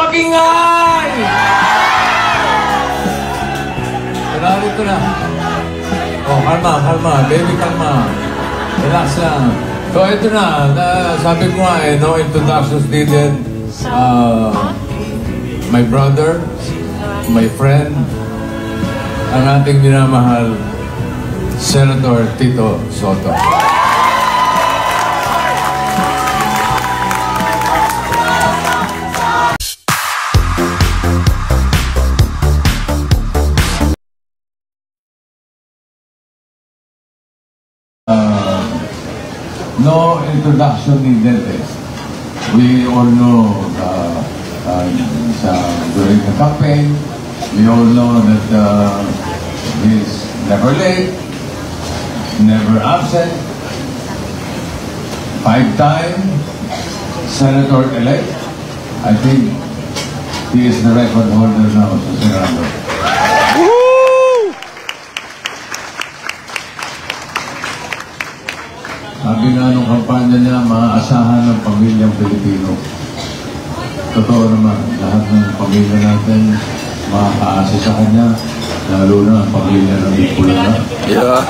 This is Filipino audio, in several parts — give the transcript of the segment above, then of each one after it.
Magingay! Narito na. Oh, kalma. Baby, kalma. Relax lang. So, ito na. Sabi ko nga no introductions needed. My brother, my friend, ang ating minamahal, Senator Tito Soto. No introduction needed. We all know during the campaign, we all know that he's never late, never absent, 5-time Senator-elect. I think he is the record holder now sa Senado. Sabi nga nung kampanya niya, maaasahan ng pamilyang Pilipino. Totoo naman, lahat ng pamilya natin makakaasa sa kanya, lalo na ang pamilya ng Bicolaga. Yeah.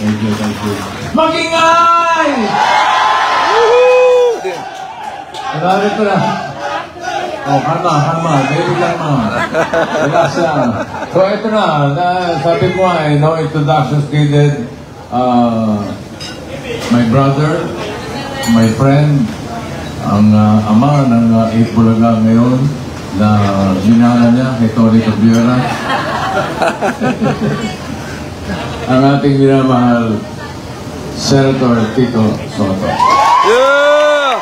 Thank you. Magingay! Narito na. Oh, kalma. Baby, kalma. Relax lang. So, ito na. Sabi ko nga no introductions needed. My brother, my friend, ang ama ng Itbulaga ngayon na ginala niya kay Tony Cabrera. Ang ating minamahal, Senator Tito Soto. Yeah!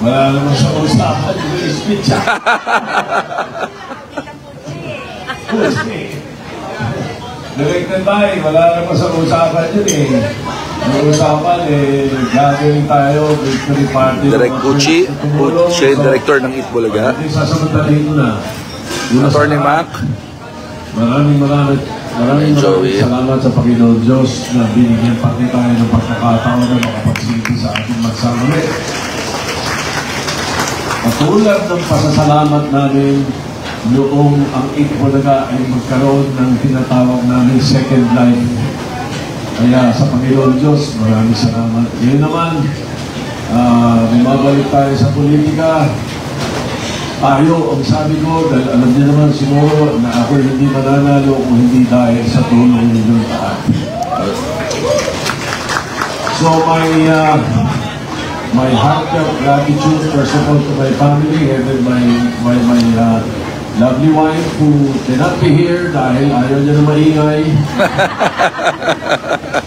Wala naman sa usapan yung speech. Directed by, wala naman sa usapan yun eh. Ang usapan gagawin tayo, victory party. Direct Gucci, siya yung director ng Itbulaga. Sasamantalahin ko na. Attorney Mac. Maraming salamat sa Panginoon Diyos na binigyan pati tayo ng pagkakataon na makapagsilbi sa ating magsamali. Katulad ng pasasalamat namin noong ang Itbulaga ay magkaroon ng tinatawag namin second life. Kaya sa Panginoon Diyos, maraming salamat. Ngayon naman, bumabalik tayo sa politika. Tayo, ang sabi ko, dahil alam niyo naman siguro na ako hindi mananalo kung hindi dahil sa tulong ninyo lahat. So my heartfelt gratitude, first of all, to my family, headed by my lovely wife who cannot be here dahil ayaw niya na maingay.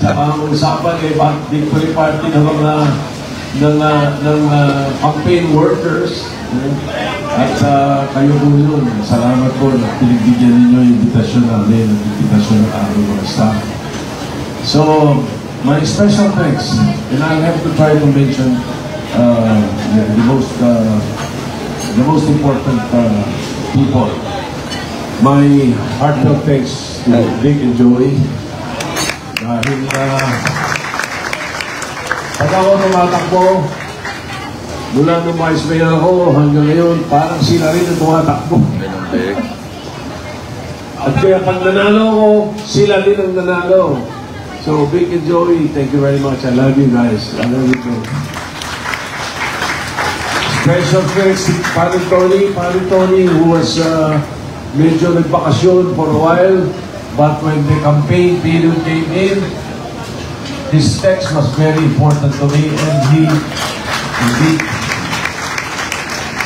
Tsaka ang usapan victory party ng mga campaign workers. At kayo po yun, salamat po na pinagbigyan ninyo yung invitasyon namin, ang invitasyon ng aming mga staff. So, my special thanks, and I have to try to mention the most important people. My heartfelt thanks to Vic and Joey. Dahil pag ako tumatakbo, mula nung vice mayor ako hanggang ngayon, parang sila rin ang tumatakbo. At kaya pag nanalo ko, sila din ang nanalo. So, Vic and Joey, thank you very much. I love you guys. I love you too. Special thanks to Padre Tony, who was medyo nagbakasyon for a while, but when the campaign period came in, his text was very important to me, and he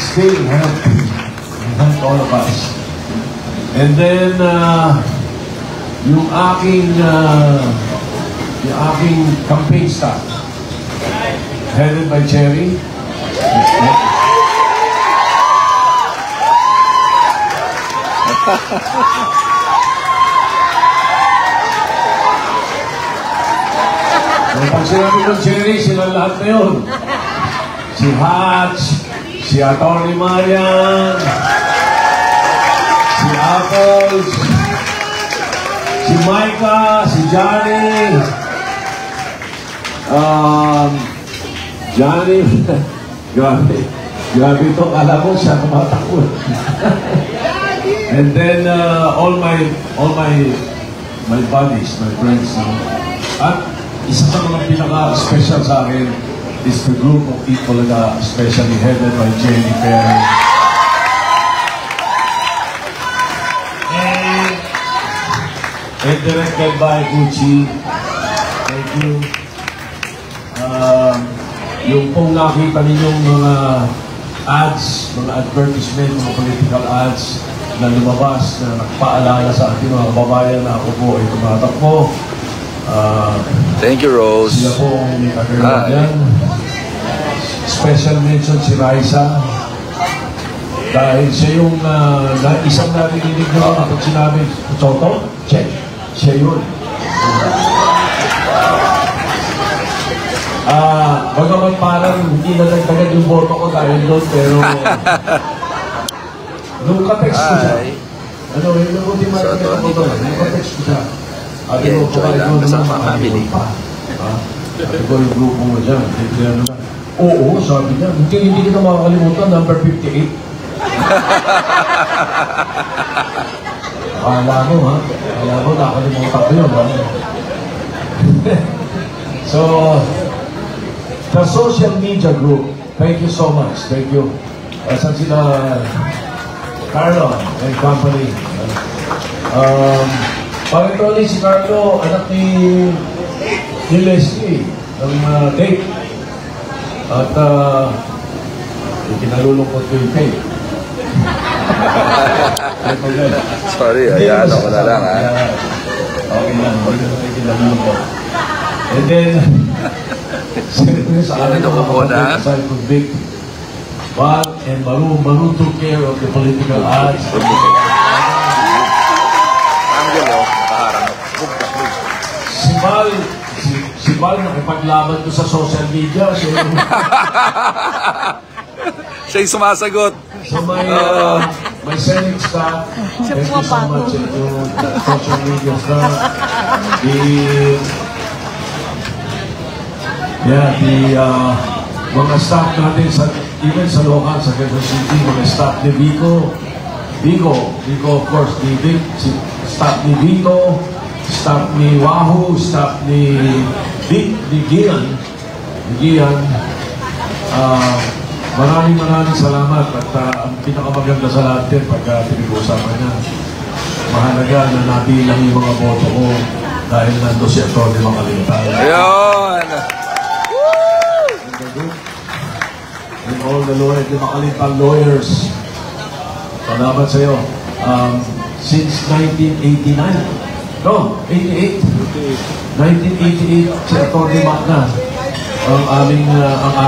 still helped all of us. And then, yung aking campaign staff, headed by Cherry. So, pag sinabi ko Cherry, sila lahat na yun. Si Hatch, si Atty. Marian, Tapos, si Micah, si Johnny. Johnny, grabe. Grabe ito, kala ko siya kumatakbo. And then, all my buddies, my friends. At isa sa mga pinaka-special sa akin is the group of people na especially headed by Jennifer. And directed by Gucci. Thank you. Yung pong nakita ninyong mga ads, mga advertisement, mga political ads na lumabas na nagpaalala sa ating mga kababayan na ako po ay tumatakbo. Thank you, Rose. Sila po ang nagagawa yan. Special mention si Raisa. Dahil siya yung isang narinig nyo kapag sinabi, Soto, check. Siya yun. Bagaman parang hindi na nagtagad yung boto ko dahil doon, pero nung ka-text ko siya, ano, yung nabuti marami ako doon, nung ka-text ko siya, enjoy lang kasama family. Sabi ko yung grupo mo dyan, oo, sabi niya, hindi kita makakalimutan, number 58. Akala mo, ha? Akala mo, nakalimutan ko yun, ha? So, the social media group, thank you so much. Thank you. Saan sila, Carlo and company. Pag-ito si Carlo, anak ni Leslie, ng date. At kinalulungkot ko yung Kate. Sorry, ayan ako na lang, ha? Okay lang, kinalulungkot. And then, siyempre sa akin Ito ko na. aside from Vic, Val and Maru took care of the political ads. Angelo, nakaharang. Si Val nakipaglaban ko sa social media. So, Siya yung sumasagot. so my Senate staff, thank you so much to social media staff. The mga staff natin, even sa local, sa Quezon City, mga staff ni Vico of course, si staff ni Vico, staff ni Wahoo, staff ni Gian. Maraming salamat at ang pinakamaganda sa lahat din pagka pinag-uusapan niya. Mahalaga na nabilang yung mga boto ko dahil nando si Atty. Macalitan. Ayun! And all the lawyers, the Macalitan lawyers. Salamat sa iyo. Since 1989, no, 88. 1988, si Atty. Mac na ang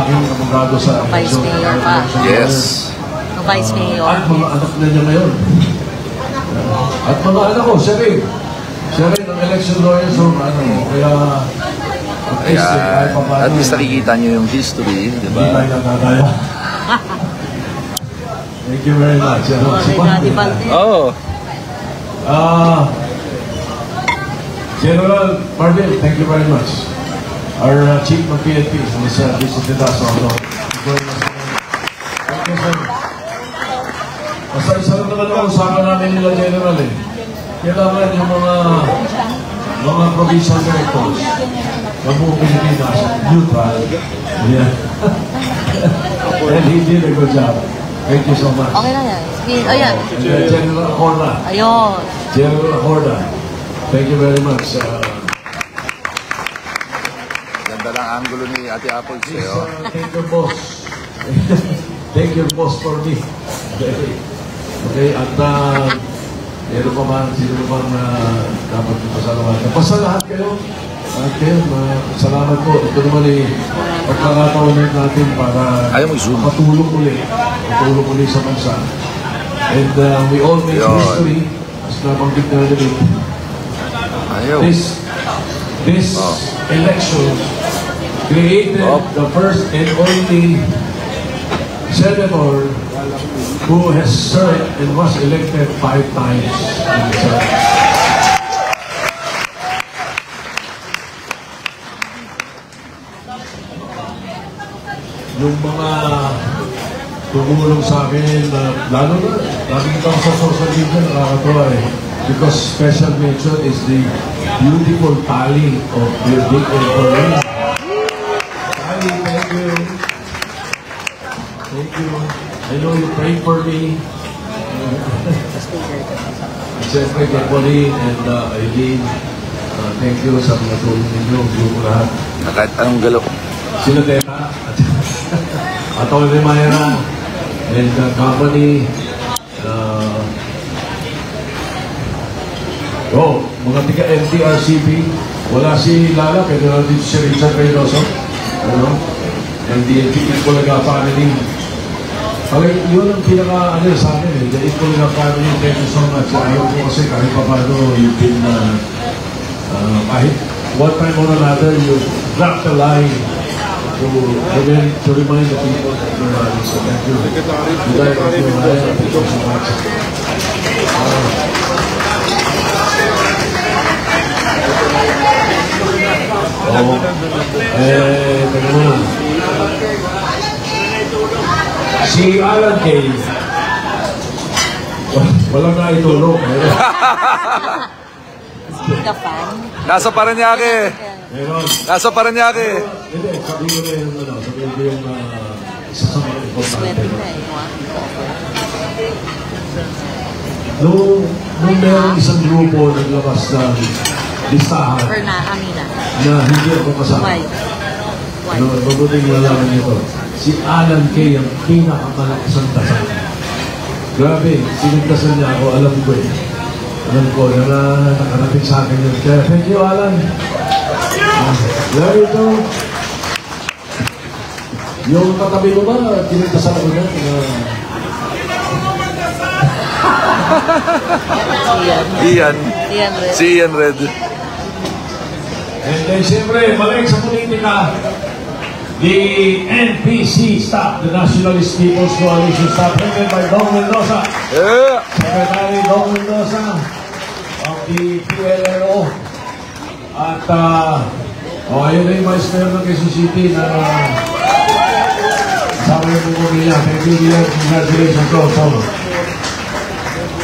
aking abogado sa Vice Mayor pa. Yes. Vice Mayor. At mga anak na niya ngayon. At mga anak ko, siya rin ang election lawyer, so kaya At least nakikita nyo yung history, di hindi ba? tayo nakakaya. Thank you very much. Oh, General Marvin, thank you very much. Our Chief of PNP, Mr. Vincent Daso. Thank you, sir. Basta isa lang naman ang usapan namin nila, General, eh. Kailangan yung mga provincial directors ng buong Pilipinas, neutral. Yeah. And he did a good job. Thank you so much. Okay na yan. Ayan. General Acorda. Ayun. General Acorda. Thank you very much. ganda lang angulo ni Ate Apple Please, sa'yo. thank you, boss. Thank you, boss, for me. Okay, at meron pa man, sino pa dapat pasalamatan. Pasalahat kayo. At kayo, salamat po. Ito naman pagkakataon natin para matulong uli sa bansa. And we all make history, as nabanggit na rin. This election created the first and only senator who has served and was elected 5 times. Yung mga tumulong sa akin, lalo na, nakikita ko sa social media, nakakatawa eh. Because special mention is the beautiful tally of the big employee. Tally, thank you. Thank you. I know you prayed for me. Siyempre, kay Pauline and Eileen, thank you sa mga tulong ninyo, yung lahat. Kahit anong galaw. Sino Teta? Atty. Mayra and the company. Mga tiga NTRCP. Wala si Lala, pero natin si Richard Reynoso. And the Ipolaga family. Yun ang pinaka sa akin eh. The Ipolaga family, thank you so much. Ayaw ko kasi kahit pa paano you've been kahit one time or another, you dropped the line to remind the people that you're running. So thank you. Thank you so much. Si Alan Kay, walang na itulog. The fan? Nasa Paranaque. Meron. Nasa Paranaque. Hindi, sabihin ko na yung sabihin ko yung isa sa mga importante. Nung meron isang grupo naglabas ng listahan Or na, Amina? na hindi ako kasama. Why? Why? Mabuting nalaman nito. Si Alan Kay ang pinakamalakas ang dasal. Grabe, sinigdasan niya ako, alam ko eh. Alam ko na nakarating sa akin yun. Kaya thank you, Alan. There you go. Yung katabi ko ba, sinigdasan ako na. Ian. Red. Si Ian Red. And then, siyempre, balik sa politika, the NPC staff, the Nationalist People's Coalition staff, headed by Dong Mendoza. Yeah. Secretary Dong Mendoza of the PLRO. At, ayun na yung Vice Mayor ng Quezon City na kasama yung pumuli niya. Thank you, Ian. Congratulations also.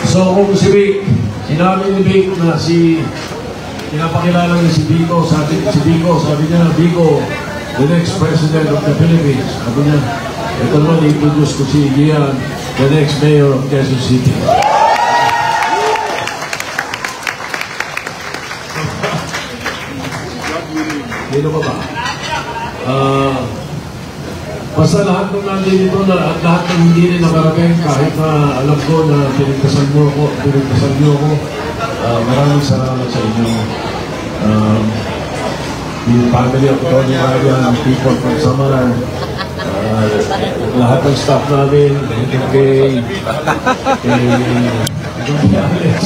So, kung si Vic, sinabi ni Vic na pinapakilala niya si Vico, sabi niya, Vico, the next president of the Philippines. Sabi niya, ito naman, i-introduce ko si Ian, the next mayor of Quezon City. Dito pa ba? Basta lahat ng nandito at lahat ng hindi rin nakarating, kahit na alam ko na pinagdasal niyo ako, maraming salamat sa inyo. The family of Tony Maria, people from Samaran, lahat ng staff namin, kay Alex.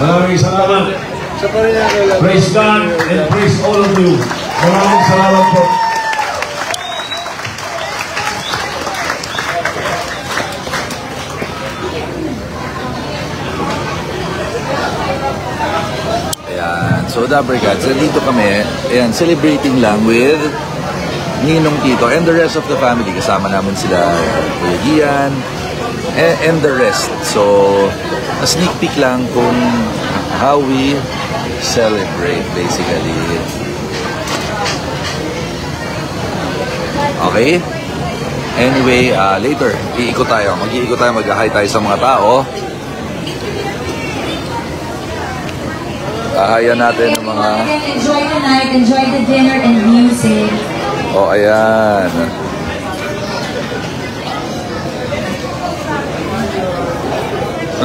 Maraming salamat. Praise God and praise all of you. Maraming salamat po. So, the Brigads, nandito kami, ayan, celebrating lang with Ninong Tito and the rest of the family. Kasama namin sila, Kuya Gian, and the rest. So, a sneak peek lang kung how we celebrate, basically. Okay? Anyway, later, iikot tayo. Mag-iikot tayo, mag-hi tayo sa mga tao. Ahayan natin ng mga... Enjoy the night, enjoy the dinner and music. Oh, ayan.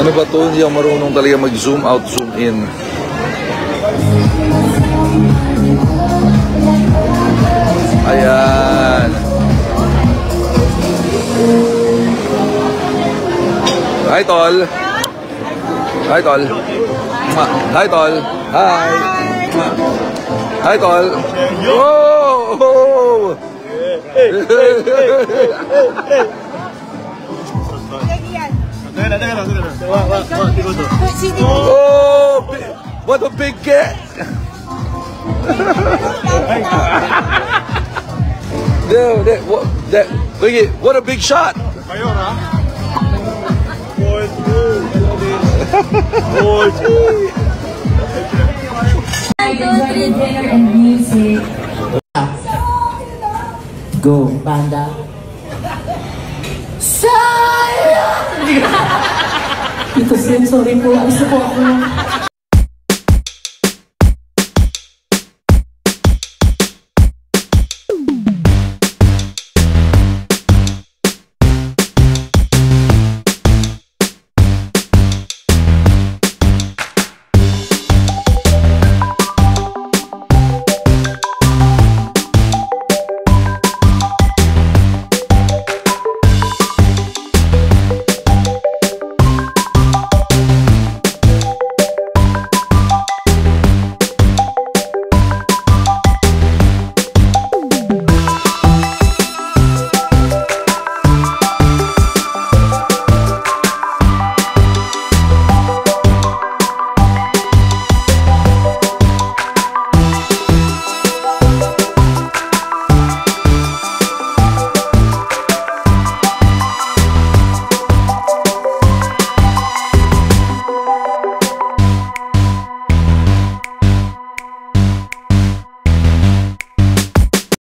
Ano ba to? Hindi ako marunong talaga mag-zoom out, zoom in. Ayan. Hi, Tol. Hi, Tol. Hi, Tol. Hi. Hi, Tol. Whoa! Oh, what a big cat! Look at what a big shot! Enjoy the dinner and music. Go, Panda. Sayang! Ito, sorry po. Gusto po ako.